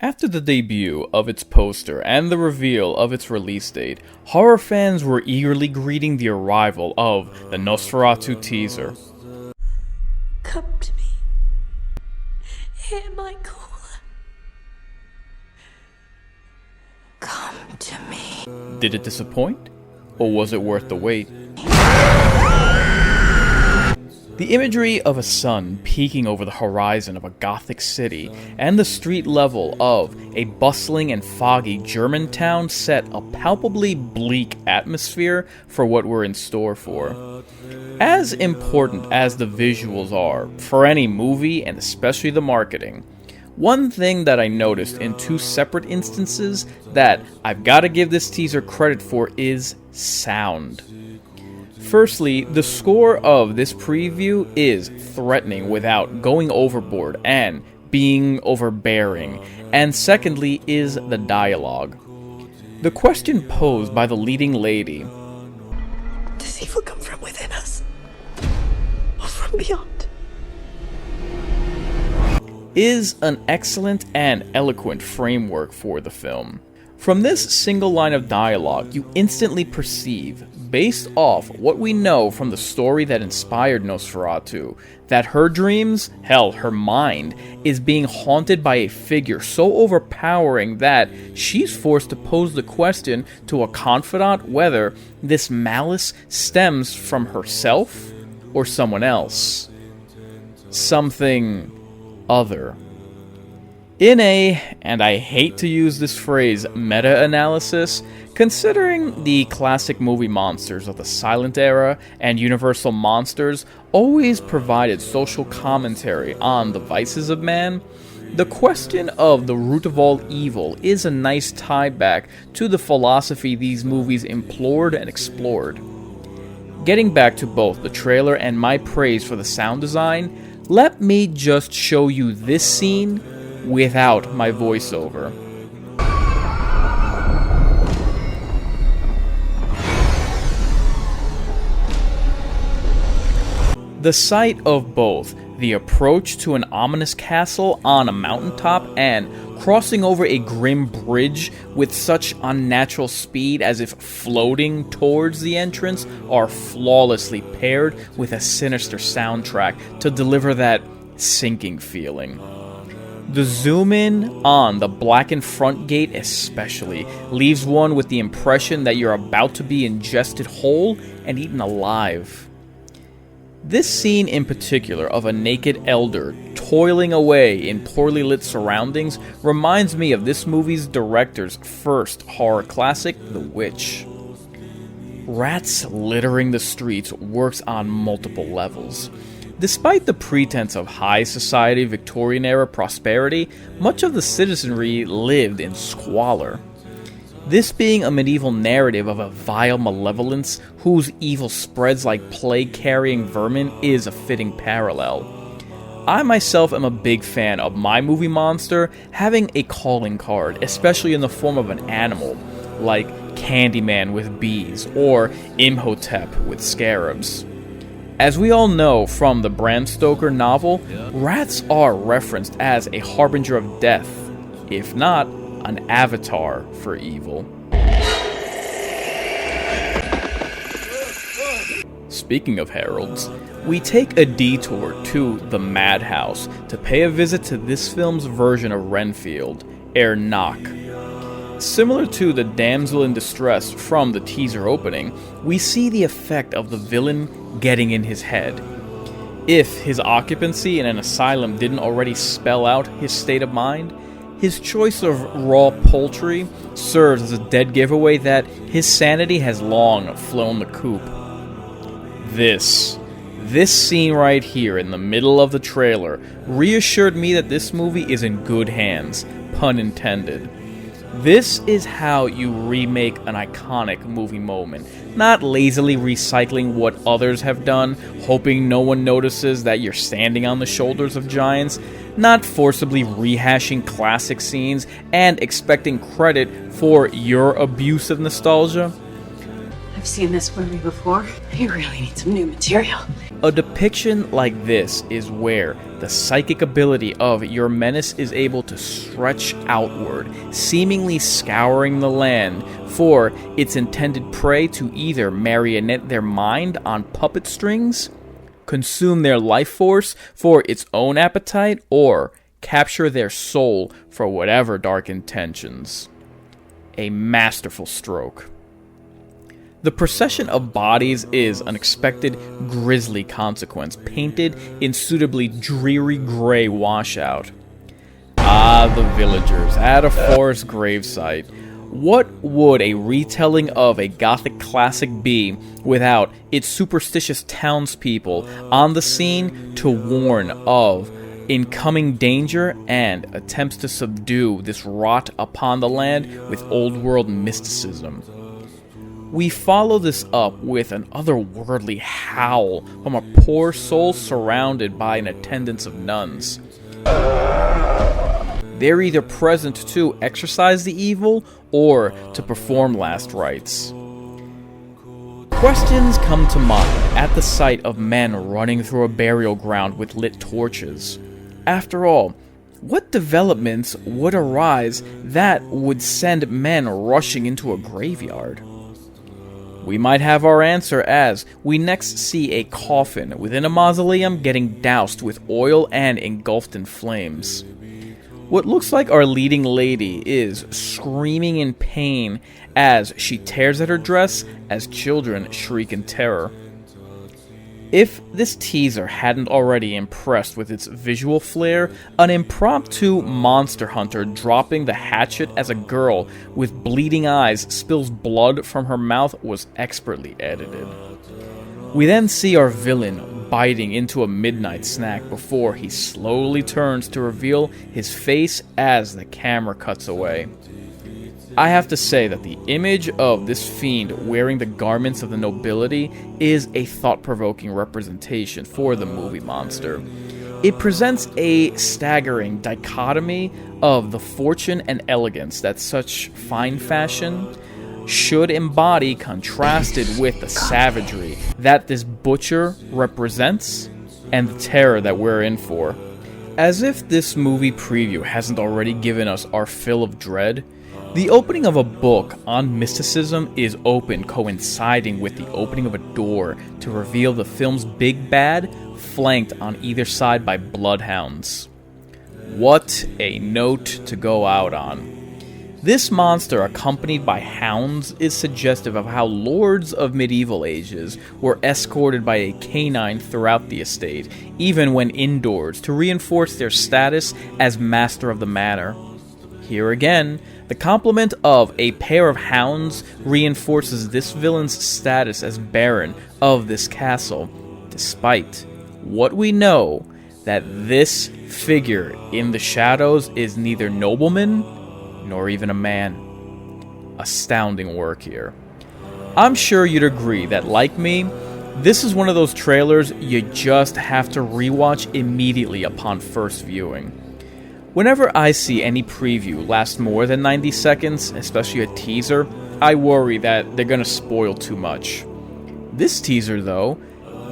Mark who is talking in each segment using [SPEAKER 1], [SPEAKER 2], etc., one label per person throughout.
[SPEAKER 1] After the debut of its poster and the reveal of its release date, horror fans were eagerly greeting the arrival of the Nosferatu teaser.
[SPEAKER 2] Come to me. Hear my call. Come to me.
[SPEAKER 1] Did it disappoint? Or was it worth the wait? The imagery of a sun peeking over the horizon of a Gothic city and the street level of a bustling and foggy German town set a palpably bleak atmosphere for what we're in store for. As important as the visuals are for any movie, and especially the marketing, one thing that I noticed in two separate instances that I've got to give this teaser credit for is sound. Firstly, the score of this preview is threatening without going overboard and being overbearing, and secondly is the dialogue. The question posed by the leading lady,
[SPEAKER 2] Does evil come from within us? Or from beyond?
[SPEAKER 1] is an excellent and eloquent framework for the film. From this single line of dialogue, you instantly perceive, based off what we know from the story that inspired Nosferatu, that her dreams, hell, her mind, is being haunted by a figure so overpowering that she's forced to pose the question to a confidant whether this malice stems from herself or someone else. Something other. In a, and I hate to use this phrase, meta-analysis, considering the classic movie monsters of the silent era and Universal monsters always provided social commentary on the vices of man, the question of the root of all evil is a nice tie back to the philosophy these movies implored and explored. Getting back to both the trailer and my praise for the sound design, let me just show you this scene without my voiceover. The sight of both the approach to an ominous castle on a mountaintop and crossing over a grim bridge with such unnatural speed as if floating towards the entrance are flawlessly paired with a sinister soundtrack to deliver that sinking feeling. The zoom in on the blackened front gate especially leaves one with the impression that you're about to be ingested whole and eaten alive. This scene in particular of a naked elder toiling away in poorly lit surroundings reminds me of this movie's director's first horror classic, The Witch. Rats littering the streets works on multiple levels. Despite the pretense of high society Victorian-era prosperity, much of the citizenry lived in squalor. This being a medieval narrative of a vile malevolence whose evil spreads like plague-carrying vermin is a fitting parallel. I myself am a big fan of my movie monster having a calling card, especially in the form of an animal, like Candyman with bees or Imhotep with scarabs. As we all know from the Bram Stoker novel, rats are referenced as a harbinger of death, if not an avatar for evil. Speaking of heralds, we take a detour to the Madhouse to pay a visit to this film's version of Renfield, Orlok. Similar to the damsel in distress from the teaser opening, we see the effect of the villain getting in his head. If his occupancy in an asylum didn't already spell out his state of mind, his choice of raw poultry serves as a dead giveaway that his sanity has long flown the coop. This scene right here in the middle of the trailer reassured me that this movie is in good hands, pun intended. This is how you remake an iconic movie moment, not lazily recycling what others have done, hoping no one notices that you're standing on the shoulders of giants, not forcibly rehashing classic scenes and expecting credit for your abuse of nostalgia.
[SPEAKER 2] I've I've seen this movie before. You really need some new material.
[SPEAKER 1] A depiction like this is where the psychic ability of your menace is able to stretch outward, seemingly scouring the land for its intended prey to either marionette their mind on puppet strings, consume their life force for its own appetite, or capture their soul for whatever dark intentions. A masterful stroke. The procession of bodies is an expected grisly consequence, painted in suitably dreary gray washout. Ah, the villagers at a forest gravesite. What would a retelling of a Gothic classic be without its superstitious townspeople on the scene to warn of incoming danger and attempts to subdue this rot upon the land with old-world mysticism? We follow this up with an otherworldly howl from a poor soul surrounded by an attendance of nuns. They're either present to exorcise the evil or to perform last rites. Questions come to mind at the sight of men running through a burial ground with lit torches. After all, what developments would arise that would send men rushing into a graveyard? We might have our answer as we next see a coffin within a mausoleum getting doused with oil and engulfed in flames. What looks like our leading lady is screaming in pain as she tears at her dress as children shriek in terror. If this teaser hadn't already impressed with its visual flair, an impromptu monster hunter dropping the hatchet as a girl with bleeding eyes spills blood from her mouth was expertly edited. We then see our villain biting into a midnight snack before he slowly turns to reveal his face as the camera cuts away. I have to say that the image of this fiend wearing the garments of the nobility is a thought-provoking representation for the movie monster. It presents a staggering dichotomy of the fortune and elegance that such fine fashion should embody, contrasted with the savagery that this butcher represents and the terror that we're in for. As if this movie preview hasn't already given us our fill of dread, the opening of a book on mysticism is open, coinciding with the opening of a door to reveal the film's big bad, flanked on either side by bloodhounds. What a note to go out on. This monster, accompanied by hounds, is suggestive of how lords of medieval ages were escorted by a canine throughout the estate, even when indoors, to reinforce their status as master of the manor. Here again, the complement of a pair of hounds reinforces this villain's status as baron of this castle, despite what we know that this figure in the shadows is neither nobleman nor even a man. Astounding work here. I'm sure you'd agree that, like me, this is one of those trailers you just have to rewatch immediately upon first viewing. Whenever I see any preview last more than 90 seconds, especially a teaser, I worry that they're gonna spoil too much. This teaser, though,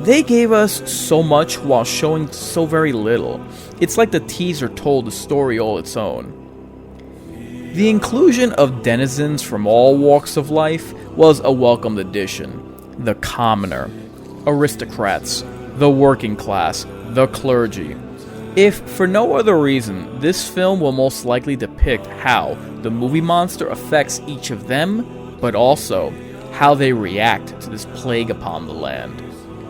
[SPEAKER 1] they gave us so much while showing so very little. It's like the teaser told the story all its own. The inclusion of denizens from all walks of life was a welcomed addition. The commoner, aristocrats, the working class, the clergy. If for no other reason, this film will most likely depict how the movie monster affects each of them, but also how they react to this plague upon the land,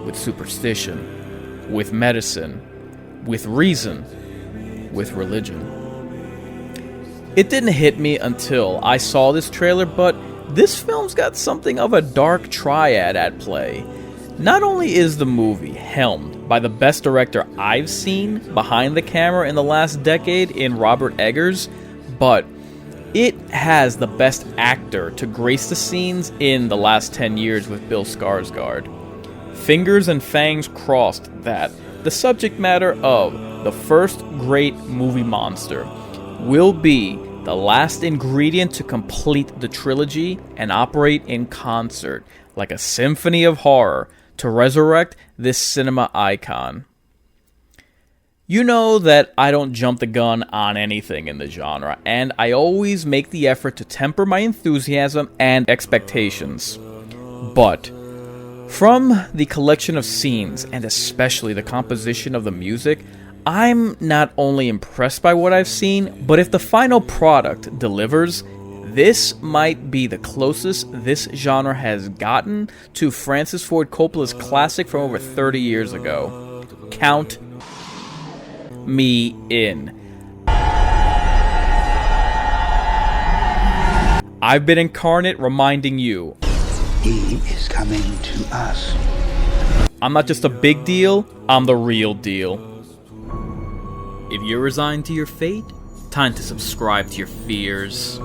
[SPEAKER 1] with superstition, with medicine, with reason, with religion. It didn't hit me until I saw this trailer, but this film's got something of a dark triad at play. Not only is the movie helmed by the best director I've seen behind the camera in the last decade in Robert Eggers, but it has the best actor to grace the scenes in the last 10 years with Bill Skarsgård. Fingers and fangs crossed that the subject matter of the first great movie monster will be the last ingredient to complete the trilogy and operate in concert, like a symphony of horror, to resurrect this cinema icon. You know that I don't jump the gun on anything in the genre, and I always make the effort to temper my enthusiasm and expectations. But from the collection of scenes, and especially the composition of the music, I'm not only impressed by what I've seen, but if the final product delivers, this might be the closest this genre has gotten to Francis Ford Coppola's classic from over 30 years ago. Count me in. I've been Inkarnate, reminding you,
[SPEAKER 3] he is coming to us.
[SPEAKER 1] I'm not just a big deal, I'm the real deal. If you're resigned to your fate, time to subscribe to your fears.